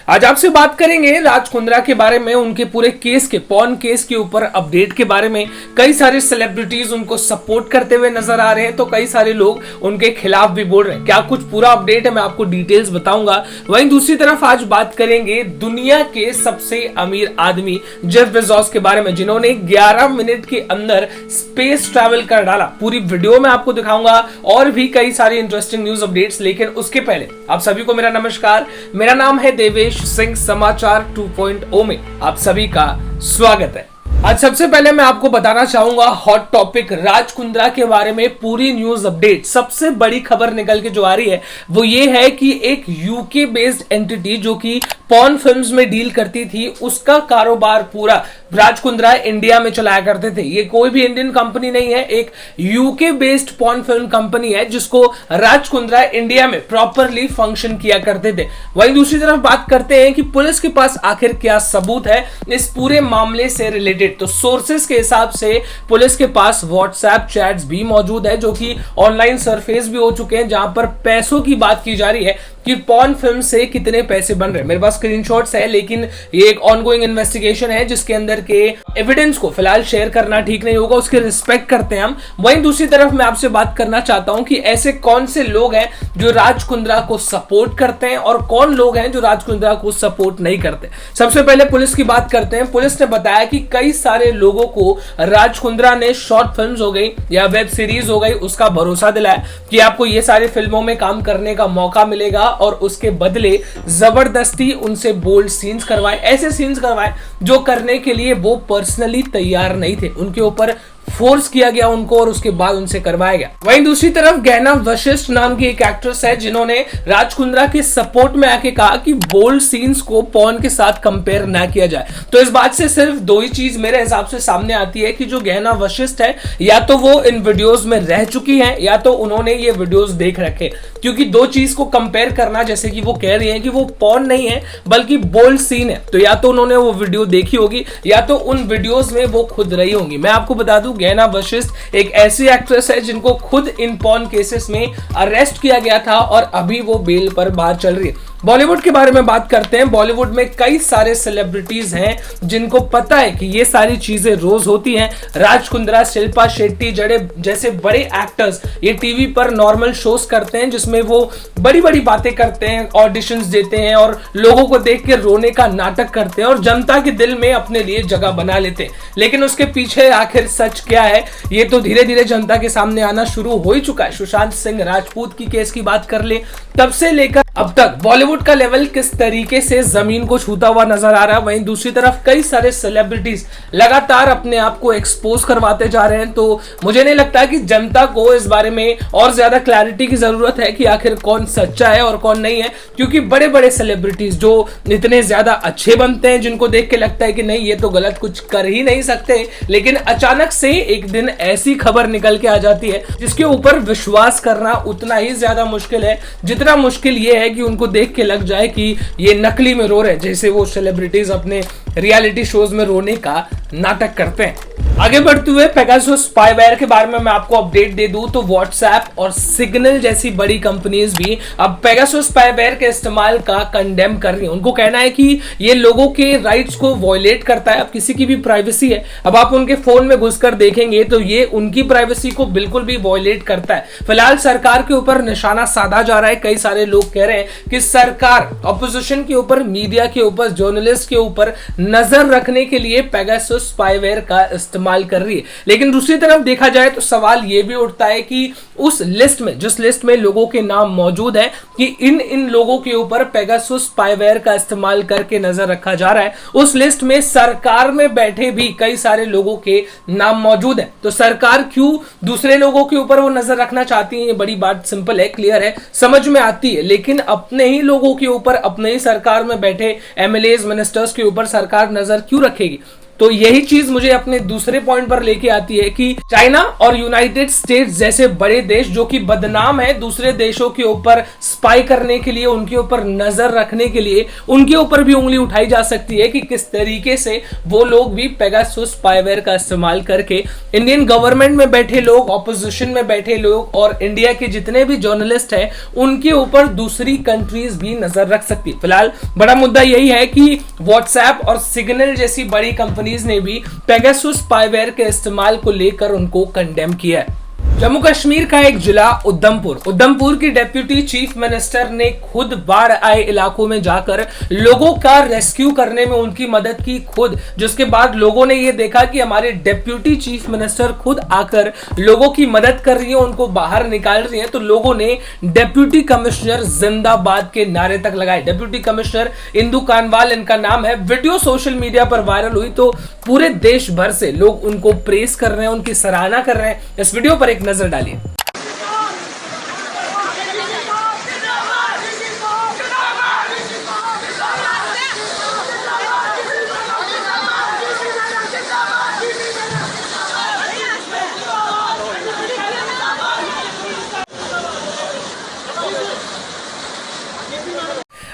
आज आपसे बात करेंगे राज कुंद्रा के बारे में, उनके पूरे केस के पॉर्न केस के ऊपर अपडेट के बारे में। कई सारे सेलिब्रिटीज उनको सपोर्ट करते हुए नजर आ रहे हैं, तो कई सारे लोग उनके खिलाफ भी बोल रहे हैं। क्या कुछ पूरा अपडेट है, मैं आपको डिटेल्स बताऊंगा। वहीं दूसरी तरफ आज बात करेंगे दुनिया के सबसे अमीर आदमी जेफ बेजोस के बारे में, जिन्होंने 11 मिनट के अंदर स्पेस ट्रैवल कर डाला। पूरी वीडियो में आपको दिखाऊंगा और भी कई सारी इंटरेस्टिंग न्यूज अपडेट्स। लेकिन उसके पहले आप सभी को मेरा नमस्कार, मेरा नाम है देवेश सिंह। समाचार 2.0 में आप सभी का स्वागत है। आज सबसे पहले मैं आपको बताना चाहूंगा हॉट टॉपिक राज कुंद्रा के बारे में पूरी न्यूज अपडेट। सबसे बड़ी खबर निकल के जो आ रही है वो ये है कि एक यूके बेस्ड एंटिटी जो कि पॉर्न फिल्म्स में डील करती थी, उसका कारोबार पूरा राज कुंद्रा इंडिया में चलाया करते थे। ये कोई भी इंडियन कंपनी नहीं है, एक UK based porn film company है जिसको राज कुंद्रा इंडिया में प्रॉपरली फंक्शन किया करते थे। वहीं दूसरी तरफ बात करते हैं कि पुलिस के पास आखिर क्या सबूत है इस पूरे मामले से रिलेटेड। तो सोर्सेस के हिसाब से पुलिस के पास व्हाट्सएप चैट्स भी मौजूद है जो कि ऑनलाइन सरफेस भी हो चुके हैं, जहां पर पैसों की बात की जा रही है कि पॉर्न फिल्म से कितने पैसे बन रहे हैं। मेरे पास स्क्रीनशॉट्स है, लेकिन ये एक ऑनगोइंग इन्वेस्टिगेशन है जिसके अंदर के एविडेंस को फिलहाल शेयर करना ठीक नहीं होगा, उसके रिस्पेक्ट करते हैं हम। वहीं दूसरी तरफ मैं आपसे बात करना चाहता हूं कि ऐसे कौन से लोग हैं जो राज कुंद्रा को सपोर्ट करते हैं और कौन लोग हैं जो राज कुंद्रा को सपोर्ट नहीं करते। सबसे पहले पुलिस की बात करते हैं। पुलिस ने बताया कि कई सारे लोगों को राज कुंद्रा ने शॉर्ट फिल्म्स हो गई या वेब सीरीज हो गई उसका भरोसा दिलाया कि आपको ये सारी फिल्मों में काम करने का मौका मिलेगा, और उसके बदले जबरदस्ती उनसे बोल्ड सीन्स करवाए, ऐसे सीन्स करवाए जो करने के लिए वो पर्सनली तैयार नहीं थे। उनके ऊपर फोर्स किया गया उनको और उसके बाद उनसे करवाया गया। वहीं दूसरी तरफ गहना वशिष्ठ नाम की एक एक्ट्रेस है जिन्होंने राज कुंद्रा के सपोर्ट में आके कहा कि बोल्ड सीन्स को पॉर्न के साथ कंपेयर ना किया जाए। तो इस बात से सिर्फ दो ही चीज मेरे हिसाब से सामने आती है कि जो गहना वशिष्ठ है या तो वो इन वीडियोस में रह चुकी है या तो उन्होंने ये वीडियोस देख रखे, क्योंकि दो चीज को कंपेयर करना, जैसे कि वो कह रही है कि वो पॉर्न नहीं है बल्कि बोल्ड सीन है, तो या तो उन्होंने वो वीडियो देखी होगी या तो उन वीडियोस में वो खुद रही होंगी। मैं आपको बता दूं गहना वशिष्ठ एक ऐसी एक्ट्रेस है जिनको खुद इन पॉर्न केसेस में अरेस्ट किया गया था और अभी वो बेल पर बाहर चल रही है। बॉलीवुड के बारे में बात करते हैं। बॉलीवुड में कई सारे सेलिब्रिटीज हैं जिनको पता है कि ये सारी चीजें रोज होती हैं। राज कुंद्रा, शिल्पा शेट्टी जैसे बड़े एक्टर्स ये टीवी पर नॉर्मल शोज करते हैं जिसमें वो बड़ी बड़ी बातें करते हैं, ऑडिशंस देते हैं और लोगों को देख के रोने का नाटक करते हैं और जनता के दिल में अपने लिए जगह बना लेते हैं। लेकिन उसके पीछे आखिर सच क्या है ये तो धीरे धीरे जनता के सामने आना शुरू हो ही चुका है। सुशांत सिंह राजपूत की केस की बात कर ले, तब से लेकर अब तक बॉलीवुड का लेवल किस तरीके से जमीन को छूता हुआ नजर आ रहा है। वहीं दूसरी तरफ कई सारे सेलिब्रिटीज लगातार अपने आप को एक्सपोज करवाते जा रहे हैं। तो मुझे नहीं लगता कि जनता को इस बारे में और ज्यादा क्लैरिटी की जरूरत है कि आखिर कौन सच्चा है और कौन नहीं है, क्योंकि बड़े बड़े सेलिब्रिटीज जो इतने ज्यादा अच्छे बनते हैं, जिनको देख के लगता है कि नहीं ये तो गलत कुछ कर ही नहीं सकते, लेकिन अचानक से एक दिन ऐसी खबर निकल के आ जाती है जिसके ऊपर विश्वास करना उतना ही ज्यादा मुश्किल है जितना मुश्किल ये है कि उनको देख के लग जाए कि ये नकली में रो रहे हैं, जैसे वो सेलिब्रिटीज अपने रियलिटी शोज में रोने का नाटक करते हैं। आगे बढ़ते हुए पेगासस स्पाईवेयर के बारे में मैं आपको अपडेट दे दूं तो व्हाट्सएप और सिग्नल जैसी बड़ी कंपनीज भी अब पेगासस स्पाईवेयर के इस्तेमाल का कंडेम कर रही हैं। उनको कहना है कि ये लोगों के राइट्स को वॉयलेट करता है। अब किसी की भी प्राइवेसी है, अब आप उनके फोन में घुसकर देखेंगे तो ये उनकी प्राइवेसी को बिल्कुल भी वॉयलेट करता है। फिलहाल सरकार के ऊपर निशाना साधा जा रहा है। कई सारे लोग कह रहे हैं कि सरकार ऑपोजिशन के ऊपर, मीडिया के ऊपर, जर्नलिस्ट के ऊपर नजर रखने के लिए पेगासस स्पाईवेयर का इस्तेमाल कर रही है। लेकिन दूसरी तरफ देखा जाए तो सवाल यह भी उठता है कि उस लिस्ट में, जिस लिस्ट में लोगों के नाम मौजूद है कि इन लोगों के ऊपर पेगासस स्पाईवेयर का इस्तेमाल करके नजर रखा जा रहा है, उस लिस्ट में सरकार में बैठे भी कई सारे लोगों के नाम मौजूद है। तो सरकार क्यों दूसरे लोगों के ऊपर वो नजर रखना चाहती है, ये बड़ी बात सिंपल है, क्लियर है, समझ में आती है। लेकिन अपने ही लोगों के ऊपर, अपने ही सरकार में बैठे एमएलएज, मिनिस्टर्स के ऊपर सरकार नजर क्यों रखेगी? तो यही चीज मुझे अपने दूसरे पॉइंट पर लेके आती है कि चाइना और यूनाइटेड स्टेट्स जैसे बड़े देश जो कि बदनाम है दूसरे देशों के ऊपर स्पाई करने के लिए, उनके ऊपर नजर रखने के लिए, उनके ऊपर भी उंगली उठाई जा सकती है कि किस तरीके से वो लोग भी पेगासस स्पाईवेयर का इस्तेमाल करके इंडियन गवर्नमेंट में बैठे लोग, ऑपोजिशन में बैठे लोग और इंडिया के जितने भी जर्नलिस्ट हैं उनके ऊपर दूसरी कंट्रीज भी नजर रख सकती है। फिलहाल बड़ा मुद्दा यही है कि व्हाट्सएप और सिग्नल जैसी बड़ी कंपनीज ने भी पेगासस स्पाईवेयर के इस्तेमाल को लेकर उनको कंडेम किया है। जम्मू कश्मीर का एक जिला उधमपुर की डेप्यूटी चीफ मिनिस्टर ने खुद बाढ़ आए इलाकों में जाकर लोगों का रेस्क्यू करने में उनकी मदद की खुद, जिसके बाद लोगों ने यह देखा कि हमारे डेप्यूटी चीफ मिनिस्टर खुद आकर लोगों की मदद कर रही है, उनको बाहर निकाल रही है, तो लोगों ने डेप्यूटी कमिश्नर जिंदाबाद के नारे तक लगाए। डेप्यूटी कमिश्नर इंदु कानवाल इनका नाम है। वीडियो सोशल मीडिया पर वायरल हुई तो पूरे देश भर से लोग उनको प्रेस कर रहे हैं, उनकी सराहना कर रहे हैं। इस वीडियो पर एक नजर डालिए।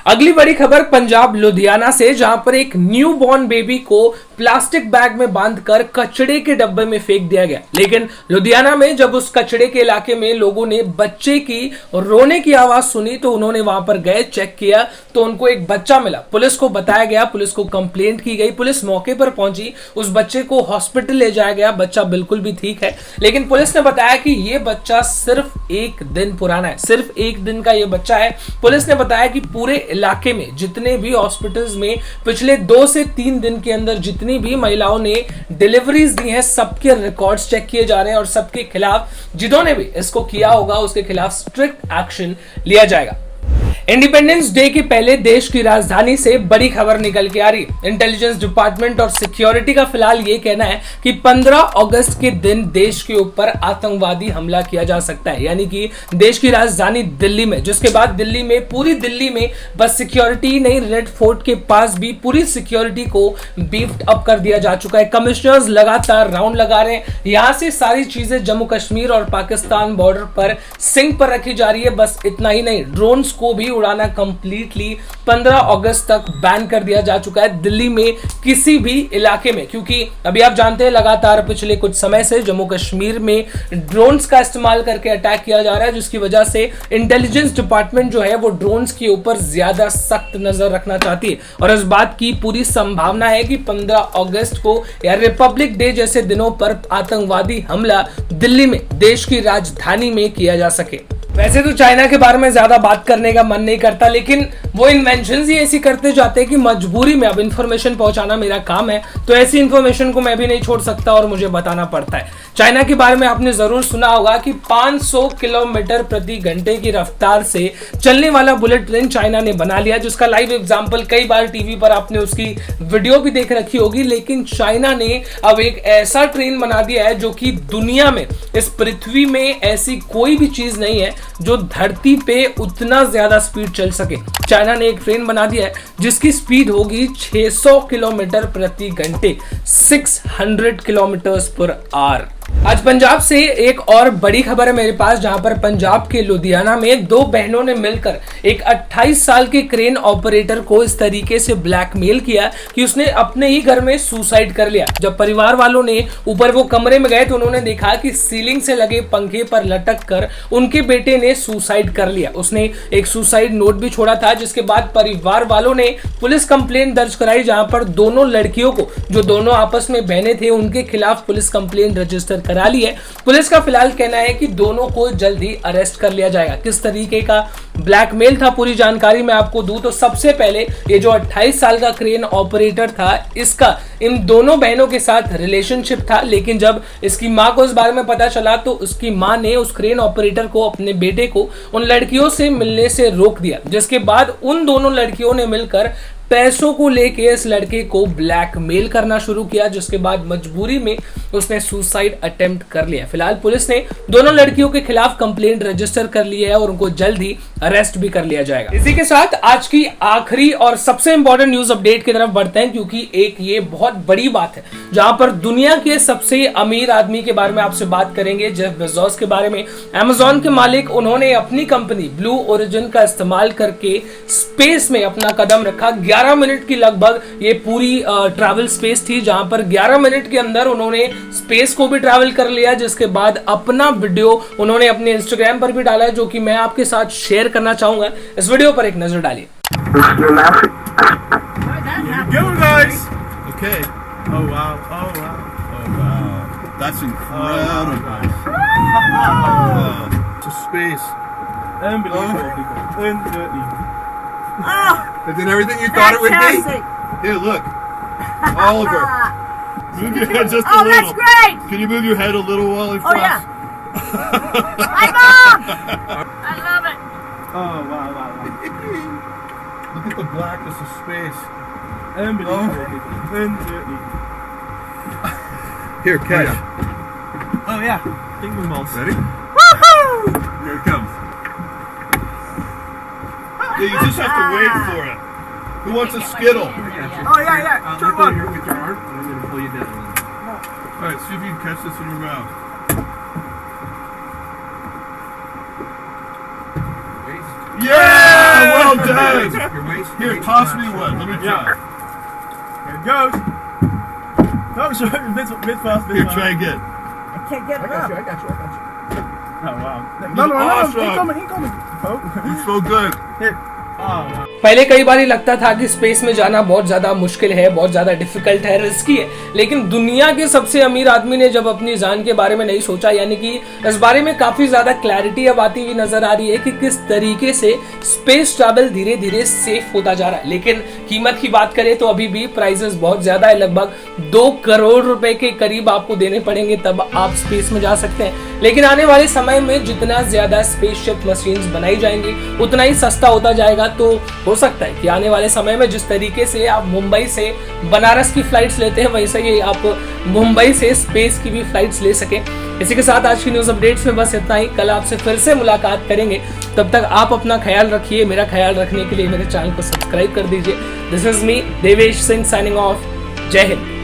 अगली बड़ी खबर पंजाब लुधियाना से, जहां पर एक न्यू बॉर्न बेबी को प्लास्टिक बैग में बांधकर कचड़े के डब्बे में फेंक दिया गया। लेकिन लुधियाना में जब उस कचड़े के इलाके में लोगों ने बच्चे की रोने की आवाज सुनी तो उन्होंने वहां पर गए, चेक किया तो उनको एक बच्चा मिला। पुलिस को बताया गया, पुलिस को कंप्लेंट की गई, पुलिस मौके पर पहुंची, उस बच्चे को हॉस्पिटल ले जाया गया। बच्चा बिल्कुल भी ठीक है, लेकिन पुलिस ने बताया कि यह बच्चा सिर्फ एक दिन पुराना है, सिर्फ एक दिन का यह बच्चा है। पुलिस ने बताया कि पूरे इलाके में जितने भी हॉस्पिटल्स में पिछले 2 से 3 दिन के अंदर जितनी भी महिलाओं ने डिलीवरीज दी हैं सबके रिकॉर्ड्स चेक किए जा रहे हैं और सबके खिलाफ, जिन्होंने भी इसको किया होगा उसके खिलाफ स्ट्रिक्ट एक्शन लिया जाएगा। इंडिपेंडेंस डे के पहले देश की राजधानी से बड़ी खबर निकल के आ रही है। इंटेलिजेंस डिपार्टमेंट और सिक्योरिटी का फिलहाल ये कहना है कि 15 अगस्त के दिन देश के ऊपर आतंकवादी हमला किया जा सकता है, यानी कि देश की राजधानी दिल्ली में, जिसके बाद दिल्ली में, पूरी दिल्ली में बस सिक्योरिटी नहीं, रेड फोर्ट के पास भी पूरी सिक्योरिटी को बीफ्ड अप कर दिया जा चुका है। कमिश्नर्स लगातार राउंड लगा रहे हैं। यहां से सारी चीजें जम्मू कश्मीर और पाकिस्तान बॉर्डर पर सिंक पर रखी जा रही है। बस इतना ही नहीं, ड्रोन्स को भी उड़ाना कंप्लीटली 15 अगस्त तक बैन कर दिया जा चुका है दिल्ली में किसी भी इलाके में, क्योंकि अभी आप जानते हैं लगातार पिछले कुछ समय से जम्मू कश्मीर में ड्रोन्स का इस्तेमाल करके अटैक किया जा रहा है, जिसकी वजह से इंटेलिजेंस डिपार्टमेंट जो है वो ड्रोन्स के ऊपर ज्यादा सख्त नजर रखना चाहती है और इस बात की पूरी संभावना है कि 15 अगस्त को या रिपब्लिक डे जैसे दिनों पर आतंकवादी हमला दिल्ली में, देश की राजधानी में किया जा सके। वैसे तो चाइना के बारे में ज्यादा बात करने का मन नहीं करता, लेकिन वो इन्वेंशंस ही ऐसी करते जाते हैं कि मजबूरी में, अब इन्फॉर्मेशन पहुंचाना मेरा काम है तो ऐसी इन्फॉर्मेशन को मैं भी नहीं छोड़ सकता और मुझे बताना पड़ता है। चाइना के बारे में आपने जरूर सुना होगा कि 500 किलोमीटर प्रति घंटे की रफ्तार से चलने वाला बुलेट ट्रेन चाइना ने बना लिया, जिसका लाइव एग्जाम्पल कई बार टीवी पर आपने उसकी वीडियो भी देख रखी होगी। लेकिन चाइना ने अब एक ऐसा ट्रेन बना दिया है जो कि दुनिया में, इस पृथ्वी में ऐसी कोई भी चीज नहीं है जो धरती पे उतना ज्यादा स्पीड चल सके। चाइना ने एक ट्रेन बना दिया है जिसकी स्पीड होगी 600 किलोमीटर प्रति घंटे, 600 किलोमीटर पर आवर। आज पंजाब से एक और बड़ी खबर है मेरे पास, जहां पर पंजाब के लुधियाना में 2 बहनों ने मिलकर एक 28 साल के क्रेन ऑपरेटर को इस तरीके से ब्लैकमेल किया कि उसने अपने ही घर में सुसाइड कर लिया। जब परिवार वालों ने ऊपर वो कमरे में गए तो उन्होंने देखा कि सीलिंग से लगे पंखे पर लटक कर उनके बेटे ने सुसाइड कर लिया। उसने एक सुसाइड नोट भी छोड़ा था, जिसके बाद परिवार वालों ने पुलिस कंप्लेंट दर्ज कराई, जहां पर दोनों लड़कियों को, जो दोनों आपस में बहनें थे, उनके खिलाफ पुलिस कंप्लेंट रजिस्टर करा ली है। पुलिस का फिलहाल कहना है कि दोनों को जल्द ही अरेस्ट कर लिया जाएगा। किस तरीके का ब्लैकमेल था, पूरी जानकारी मैं आपको दूं तो सबसे पहले ये जो 28 साल का क्रेन ऑपरेटर था, इसका इन दोनों बहनों के साथ रिलेशनशिप था, लेकिन जब इसकी मां को इस बारे में पता चला तो उसकी मां ने उस क्रेन ऑपरेटर को, अपने बेटे को, उन लड़कियों से मिलने से रोक दिया, जिसके बाद उन दोनों लड़कियों ने मिलकर पैसों को लेके इस लड़के को ब्लैकमेल करना शुरू किया, जिसके बाद मजबूरी में उसने सुसाइड अटेम्प्ट कर लिया। फिलहाल पुलिस ने दोनों लड़कियों के खिलाफ कंप्लेंट रजिस्टर कर ली है और उनको जल्द ही अरेस्ट भी कर लिया जाएगा। इसी के साथ आज की आखिरी और सबसे इंपॉर्टेंट न्यूज अपडेट की तरफ बढ़ते हैं, क्योंकि एक ये बहुत बड़ी बात है जहां पर दुनिया के सबसे अमीर आदमी के बारे में आपसे बात करेंगे, जेफ बेजोस के बारे में। अमेज़न के मालिक, उन्होंने अपनी कंपनी ब्लू ओरिजिन का इस्तेमाल करके स्पेस में अपना कदम रखा। 11 मिनट की लगभग ये पूरी ट्रैवल स्पेस थी, जहां पर 11 मिनट के अंदर उन्होंने स्पेस को भी ट्रैवल कर लिया, जिसके बाद अपना वीडियो उन्होंने अपने इंस्टाग्राम पर भी डाला है, जो कि मैं आपके साथ शेयर करना चाहूंगा। इस वीडियो पर एक नजर डालिए। That's incredible. To space. Unbelievable. Is it everything you thought it would be? Here, look. Oliver. Move your head just a little. That's great. Can you move your head a little while he flies? Yeah. Hi, Mom. I love it. Oh, wow. Look at the blackness of space. Unbelievable. Here, catch. Oh, yeah. Ding dong balls. Ready? Woohoo! Here it comes. Yeah, you just have to wait for it. Who wants a Skittle? Oh, yeah. Turn one. With your arm, and I'm going to pull you down. All right, see if you can catch this in your mouth. Yeah! Well done! Here, toss me one. Let me try. Here it goes. No, sure. Bit fast. Here, try again. I can't get it up. I got you. Oh, wow. Awesome. He coming. Oh. It's so good. Here. Oh, wow. पहले कई बार लगता था कि space में जाना बहुत ज्यादा मुश्किल है, बहुत ज्यादा डिफिकल्ट है, रिस्की है, लेकिन दुनिया के सबसे अमीर आदमी ने जब अपनी जान के बारे में नहीं सोचा, यानी कि इस बारे में काफी ज्यादा क्लैरिटी अब आती हुई नजर आ रही है कि किस तरीके से स्पेस ट्रैवल धीरे धीरे सेफ होता जा रहा है। लेकिन कीमत की बात करें तो अभी भी प्राइसेस बहुत ज्यादा है, लगभग 2 करोड़ रुपए के करीब आपको देने पड़ेंगे तब आप स्पेस में जा सकते हैं। लेकिन आने वाले समय में जितना ज्यादा स्पेसशिप मशीन्स बनाई जाएंगी उतना ही सस्ता होता जाएगा। तो हो सकता है कि आने वाले समय में जिस तरीके से आप मुंबई से बनारस की फ्लाइट्स लेते हैं, वैसे ही आप मुंबई से स्पेस की भी फ्लाइट्स ले सकें। इसी के साथ आज की न्यूज अपडेट्स में बस इतना ही। कल आपसे फिर से मुलाकात करेंगे, तब तक आप अपना ख्याल रखिए। मेरा ख्याल रखने के लिए मेरे चैनल को सब्सक्राइब कर दीजिए। This is me Devesh Singh signing off. जय हिंद।